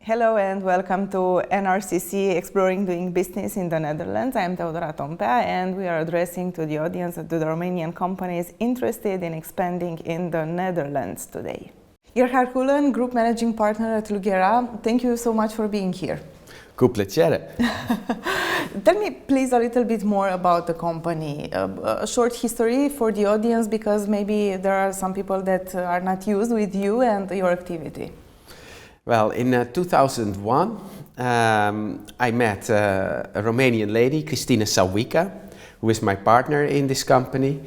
Hello and welcome to NRCC Exploring Doing Business in the Netherlands. I am Teodora Tompea and we are addressing to the audience to the Romanian companies interested in expanding in the Netherlands today. Gerard Koolen, Group Managing Partner at Lugera, thank you so much for being here. Good piacere. Tell me please a little bit more about the company, a short history for the audience because maybe there are some people that are not used with you and your activity. Well, in 2001, I met a Romanian lady, Cristina Sauvica, who is my partner in this company,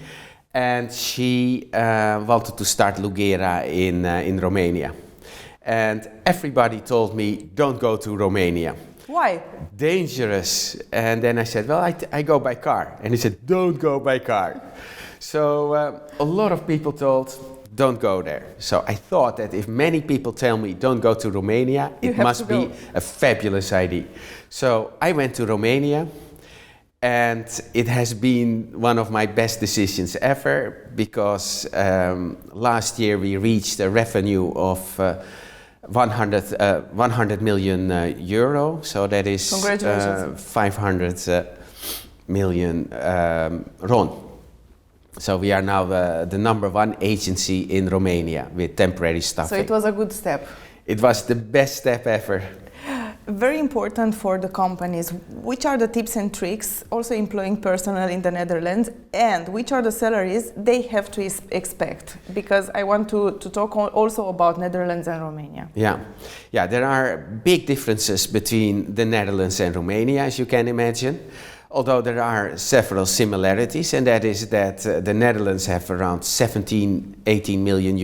and she wanted to start Lugera in Romania. And everybody told me, don't go to Romania. Why? Dangerous. And then I said, well, I go by car. And he said, don't go by car. So a lot of people told, don't go there. So I thought that if many people tell me don't go to Romania, it must be a fabulous idea. So I went to Romania and it has been one of my best decisions ever because last year we reached a revenue of 100 million euro. So that is 500 million RON. So we are now the number one agency in Romania with temporary staffing. So it was a good step. It was the best step ever. Very important for the companies. Which are the tips and tricks also employing personnel in the Netherlands, and which are the salaries they have to expect? Because I want to talk also about Netherlands and Romania. Yeah, there are big differences between the Netherlands and Romania, as you can imagine. Although there are several similarities, and that is that the Netherlands have around 18 million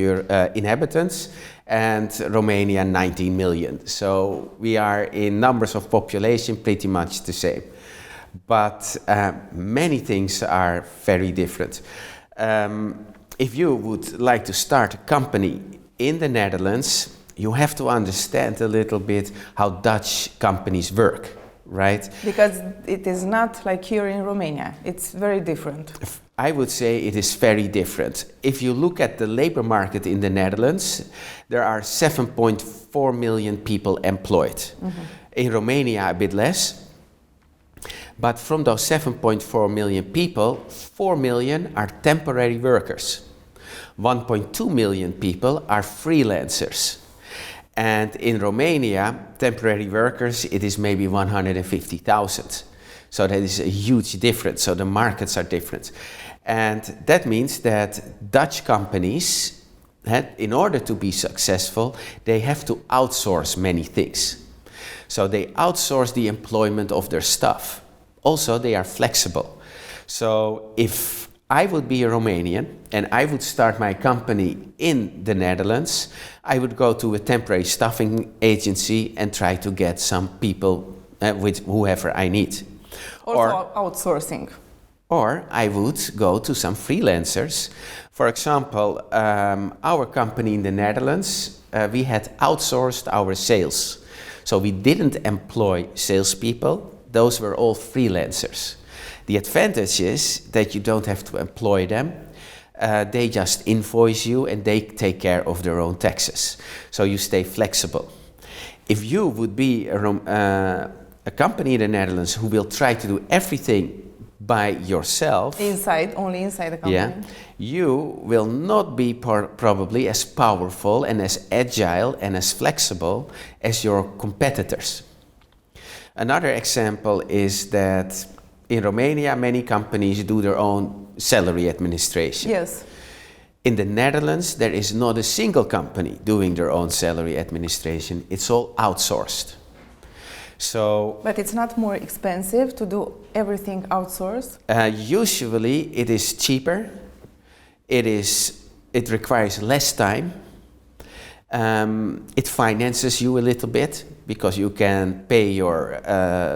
inhabitants, and Romania 19 million. So we are in numbers of population pretty much the same. But many things are very different. If you would like to start a company in the Netherlands, you have to understand a little bit how Dutch companies work. Right? Because it is not like here in Romania. It's very different. I would say it is very different. If you look at the labor market in the Netherlands, there are 7.4 million people employed. Mm-hmm. In Romania, a bit less. But from those 7.4 million people, 4 million are temporary workers. 1.2 million people are freelancers. And in Romania, temporary workers, it is maybe 150,000. So that is a huge difference. So the markets are different. And that means that Dutch companies, in order to be successful, they have to outsource many things. So they outsource the employment of their staff. Also, they are flexible. So if I would be a Romanian and I would start my company in the Netherlands, I would go to a temporary staffing agency and try to get some people with whoever I need. Also outsourcing. Or I would go to some freelancers. For example, our company in the Netherlands, we had outsourced our sales. So we didn't employ salespeople, those were all freelancers. The advantage is that you don't have to employ them. They just invoice you and they take care of their own taxes. So you stay flexible. If you would be a company in the Netherlands who will try to do everything by yourself, only inside the company, yeah, you will not be probably as powerful and as agile and as flexible as your competitors. Another example is that in Romania, many companies do their own salary administration. Yes. In the Netherlands, there is not a single company doing their own salary administration. It's all outsourced. But it's not more expensive to do everything outsourced? Usually, it is cheaper. It requires less time. It finances you a little bit because you can pay your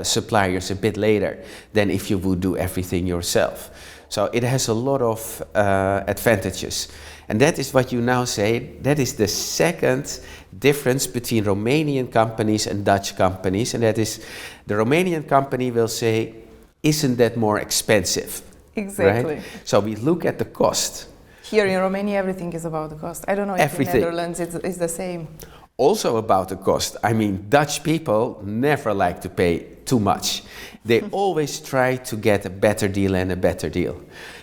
suppliers a bit later than if you would do everything yourself. So it has a lot of advantages. And that is what you now say, that is the second difference between Romanian companies and Dutch companies. And that is, the Romanian company will say, isn't that more expensive? Exactly. Right? So we look at the cost. Here in Romania, everything is about the cost. I don't know if in Netherlands it's the same. Also about the cost, I mean, Dutch people never like to pay too much. They always try to get a better deal and a better deal.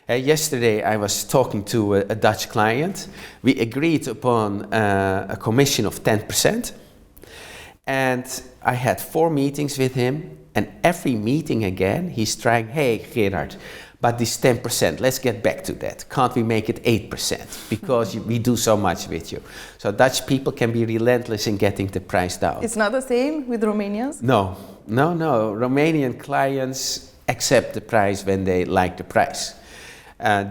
Yesterday I was talking to a Dutch client. We agreed upon a commission of 10%. And I had 4 meetings with him. And every meeting again, he's trying, hey, Gerard, but this 10%, let's get back to that. Can't we make it 8%? Because we do so much with you. So Dutch people can be relentless in getting the price down. It's not the same with Romanians? No. Romanian clients accept the price when they like the price.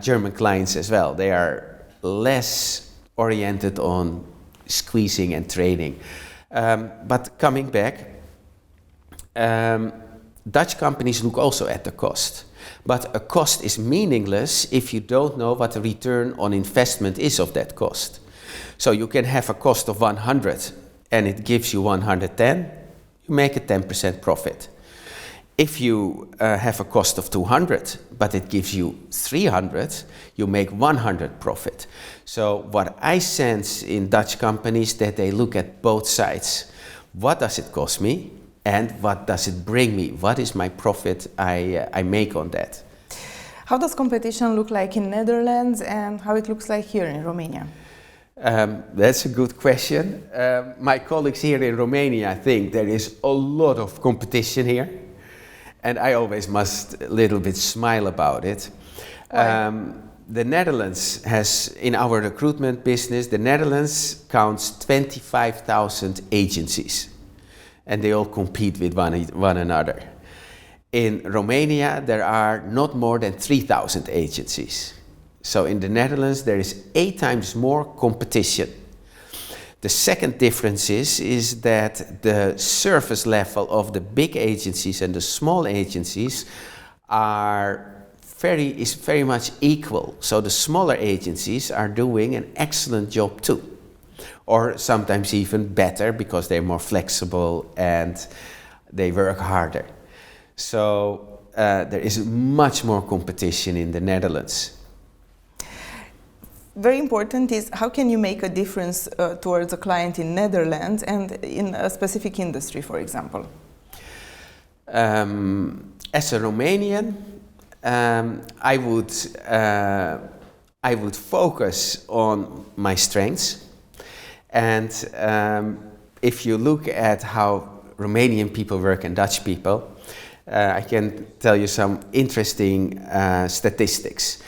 German clients as well. They are less oriented on squeezing and trading. But coming back, Dutch companies look also at the cost. But a cost is meaningless if you don't know what the return on investment is of that cost. So you can have a cost of 100 and it gives you 110, you make a 10% profit. If you have a cost of 200, but it gives you 300, you make 100 profit. So what I sense in Dutch companies that they look at both sides. What does it cost me? And what does it bring me? What is my profit I make on that? How does competition look like in Netherlands and how it looks like here in Romania? That's a good question. My colleagues here in Romania think there is a lot of competition here. And I always must a little bit smile about it. The Netherlands has, in our recruitment business, the Netherlands counts 25,000 agencies. And they all compete with one another. In Romania, there are not more than 3,000 agencies. So in the Netherlands, there is 8 times more competition. The second difference is that the service level of the big agencies and the small agencies is very much equal. So the smaller agencies are doing an excellent job too. Or sometimes even better because they're more flexible and they work harder. So there is much more competition in the Netherlands. Very important is how can you make a difference towards a client in Netherlands and in a specific industry, for example? As a Romanian, I would focus on my strengths. And if you look at how Romanian people work and Dutch people, I can tell you some interesting statistics.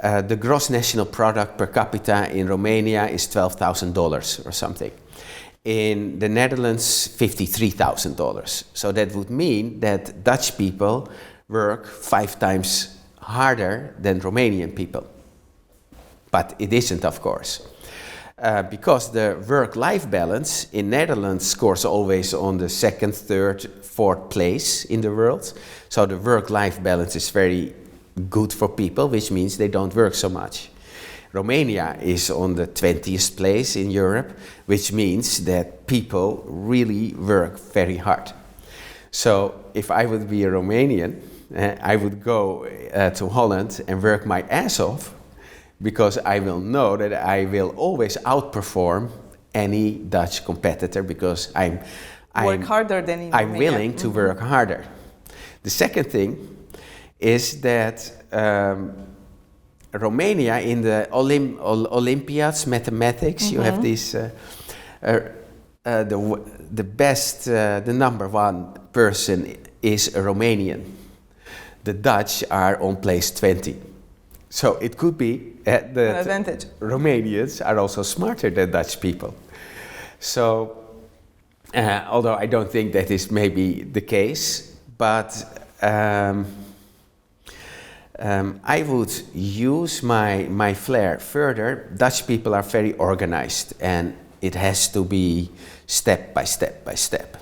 The gross national product per capita in Romania is $12,000 or something. In the Netherlands, $53,000. So that would mean that Dutch people work 5 times harder than Romanian people. But it isn't, of course. Because the work-life balance in Netherlands scores always on the 2nd, 3rd, 4th place in the world. So the work-life balance is very good for people, which means they don't work so much. Romania is on the 20th place in Europe, which means that people really work very hard. So if I would be a Romanian, I would go to Holland and work my ass off, because I will know that I will always outperform any Dutch competitor because I'm willing to work harder. The second thing is that Romania in the Olympiads, mathematics, you have these the number 1 person is a Romanian. The Dutch are on place 20. So it could be that an advantage. Romanians are also smarter than Dutch people. So, although I don't think that is maybe the case, but I would use my flair further. Dutch people are very organized and it has to be step by step by step.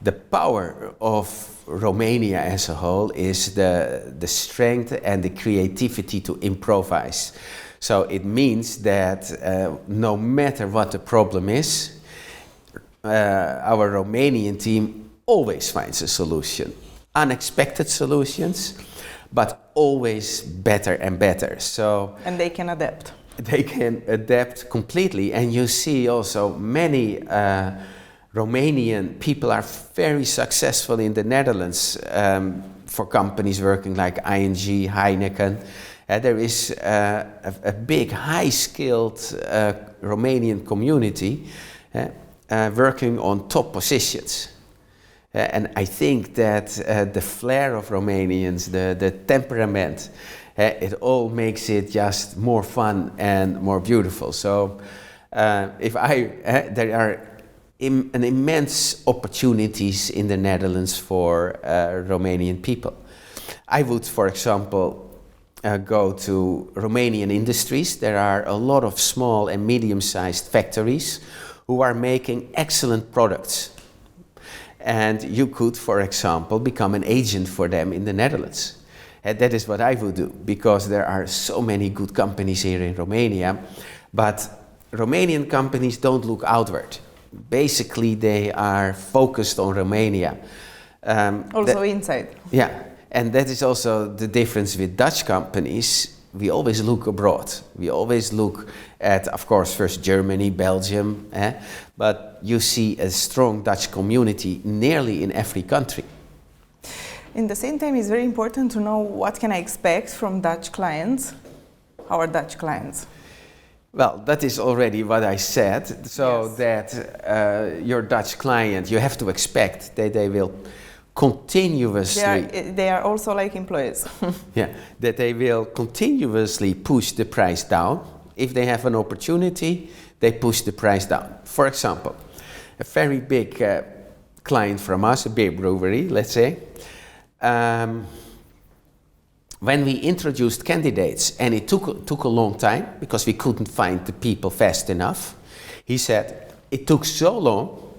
The power of Romania as a whole is the strength and the creativity to improvise. So it means that no matter what the problem is, our Romanian team always finds a solution. Unexpected solutions, but always better and better. So and they can adapt. they can adapt completely. And you see also many Romanian people are very successful in the Netherlands for companies working like ING, Heineken. There is a big, high-skilled Romanian community working on top positions. And I think that the flair of Romanians, the temperament, it all makes it just more fun and more beautiful. So there are an immense opportunities in the Netherlands for Romanian people. I would, for example, go to Romanian industries. There are a lot of small and medium-sized factories who are making excellent products. And you could, for example, become an agent for them in the Netherlands. And that is what I would do, because there are so many good companies here in Romania. But Romanian companies don't look outward. Basically, they are focused on Romania. Also inside. Yeah, and that is also the difference with Dutch companies. We always look abroad. We always look at, of course, first Germany, Belgium, but you see a strong Dutch community nearly in every country. In the same time, it's very important to know what can I expect from Dutch clients, our Dutch clients. Well, that is already what I said. So Yes. that your Dutch client, you have to expect that they will continuously... They are also like employees. Yeah, that they will continuously push the price down. If they have an opportunity, they push the price down. For example, a very big client from us, a beer brewery, let's say, when we introduced candidates, and it took a long time because we couldn't find the people fast enough, he said, it took so long,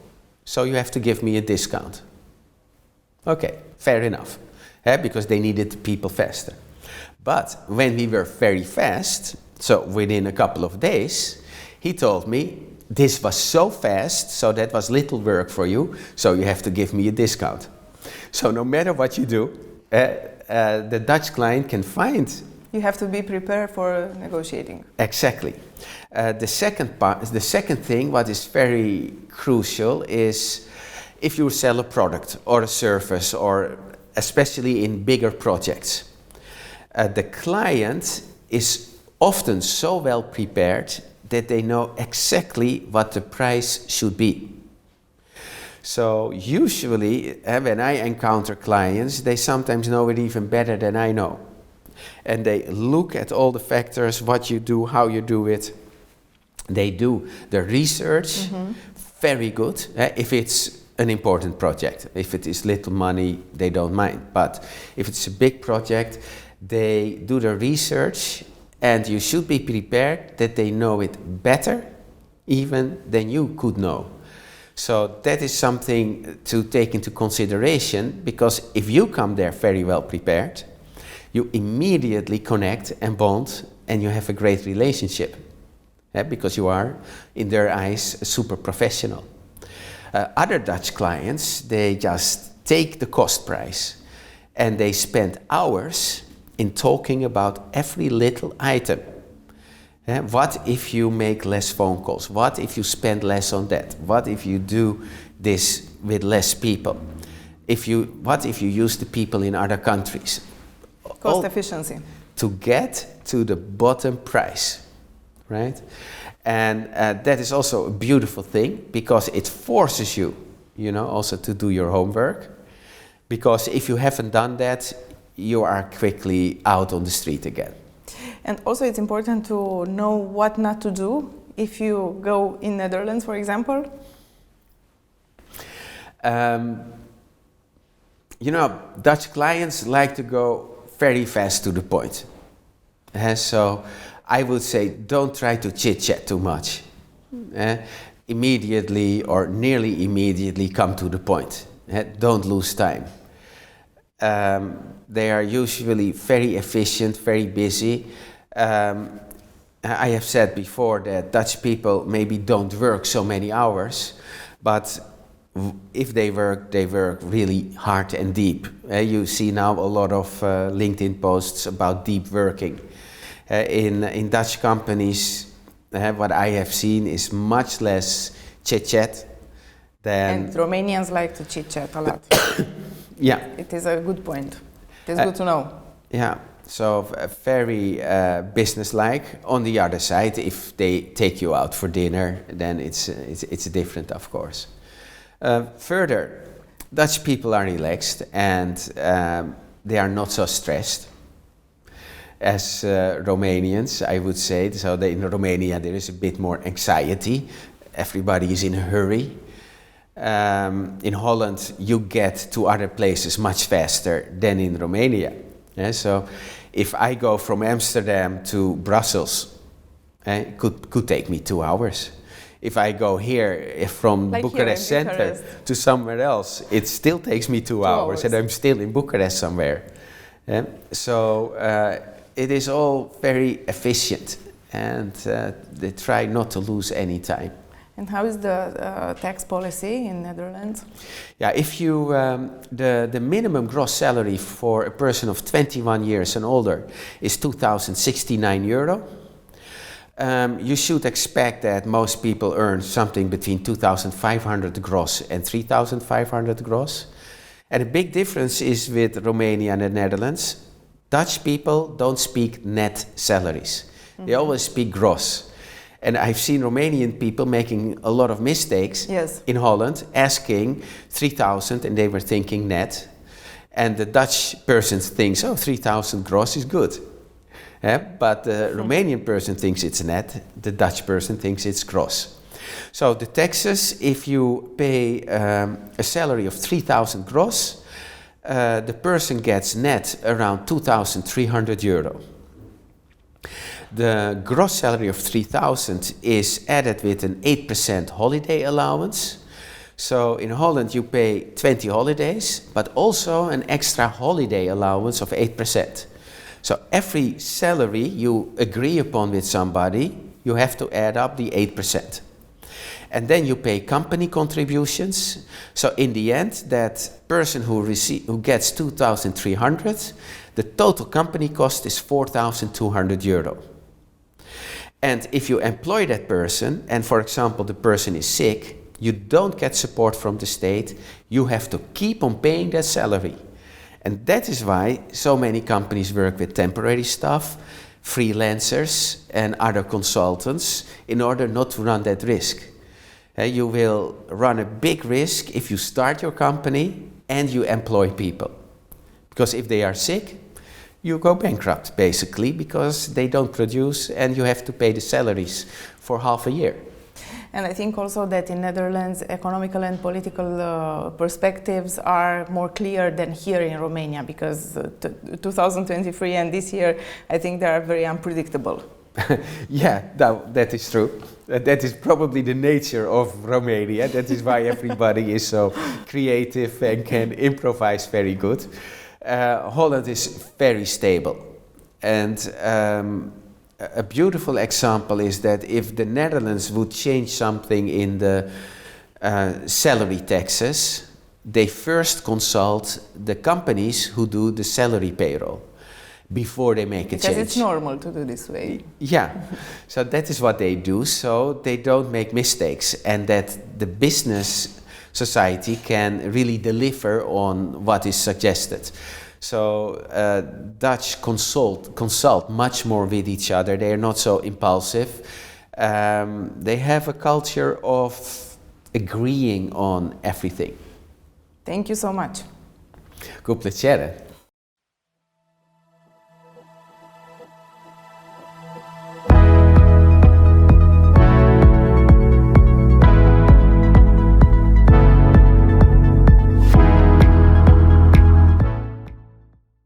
so you have to give me a discount. Okay, fair enough, because they needed the people faster. But when we were very fast, so within a couple of days, he told me, this was so fast, so that was little work for you, so you have to give me a discount. So no matter what you do, the Dutch client can find. You have to be prepared for negotiating. Exactly. The second thing, what is very crucial, is if you sell a product or a service, or especially in bigger projects, the client is often so well prepared that they know exactly what the price should be. So usually, when I encounter clients, they sometimes know it even better than I know. And they look at all the factors, what you do, how you do it. They do the research, very good. If it's an important project. If it is little money, they don't mind. But if it's a big project, they do the research, and you should be prepared that they know it better even than you could know. So that is something to take into consideration, because if you come there very well prepared, you immediately connect and bond, and you have a great relationship, because you are, in their eyes, a super professional. Other Dutch clients, they just take the cost price, and they spend hours in talking about every little item. What if you make less phone calls? What if you spend less on that? What if you do this with less people? What if you use the people in other countries? Cost efficiency. To get to the bottom price, right? And that is also a beautiful thing, because it forces you, also to do your homework. Because if you haven't done that, you are quickly out on the street again. And also it's important to know what not to do if you go in Netherlands, for example. Dutch clients like to go very fast to the point. So I would say, don't try to chit-chat too much. Immediately or nearly immediately come to the point. Don't lose time. They are usually very efficient, very busy. I have said before that Dutch people maybe don't work so many hours, but if they work really hard and deep. You see now a lot of LinkedIn posts about deep working. In Dutch companies, what I have seen is much less chit-chat than... And Romanians like to chit-chat a lot. Yeah. It is a good point. It is good to know. Yeah, so very business-like. On the other side, if they take you out for dinner, then it's different, of course. Further, Dutch people are relaxed and they are not so stressed as Romanians, I would say. So in Romania there is a bit more anxiety. Everybody is in a hurry. In Holland you get to other places much faster than in Romania. Yeah, so if I go from Amsterdam to Brussels, it could take me 2 hours. If I go here from like Bucharest center to somewhere else, it still takes me 2 hours and I'm still in Bucharest somewhere. So it is all very efficient and they try not to lose any time. And how is the tax policy in Netherlands? Yeah, if you the minimum gross salary for a person of 21 years and older is €2,069. You should expect that most people earn something between 2,500 gross and 3,500 gross. And a big difference is with Romania and the Netherlands. Dutch people don't speak net salaries. Mm-hmm. They always speak gross. And I've seen Romanian people making a lot of mistakes in Holland, asking 3,000 and they were thinking net. And the Dutch person thinks, oh, 3,000 gross is good. But the Romanian person thinks it's net, the Dutch person thinks it's gross. So the taxes, if you pay a salary of 3,000 gross, the person gets net around €2,300. The gross salary of 3,000 is added with an 8% holiday allowance. So in Holland you pay 20 holidays, but also an extra holiday allowance of 8%. So every salary you agree upon with somebody, you have to add up the 8%. And then you pay company contributions. So in the end, that person who gets 2,300, the total company cost is €4,200. And if you employ that person, and for example the person is sick, you don't get support from the state, you have to keep on paying that salary. And that is why so many companies work with temporary staff, freelancers and other consultants in order not to run that risk. You will run a big risk if you start your company and you employ people. Because if they are sick, you go bankrupt basically because they don't produce and you have to pay the salaries for half a year. And I think also that in Netherlands, economical and political perspectives are more clear than here in Romania, because 2023 and this year, I think they are very unpredictable. Yeah, that is true. That is probably the nature of Romania. That is why everybody is so creative and can improvise very good. Holland is very stable. And a beautiful example is that if the Netherlands would change something in the salary taxes, they first consult the companies who do the salary payroll before they make a change. Because it's normal to do this way. Yeah, so that is what they do, so they don't make mistakes, and that the business society can really deliver on what is suggested. So Dutch consult much more with each other. They are not so impulsive. They have a culture of agreeing on everything. Thank you so much. Cu plăcere.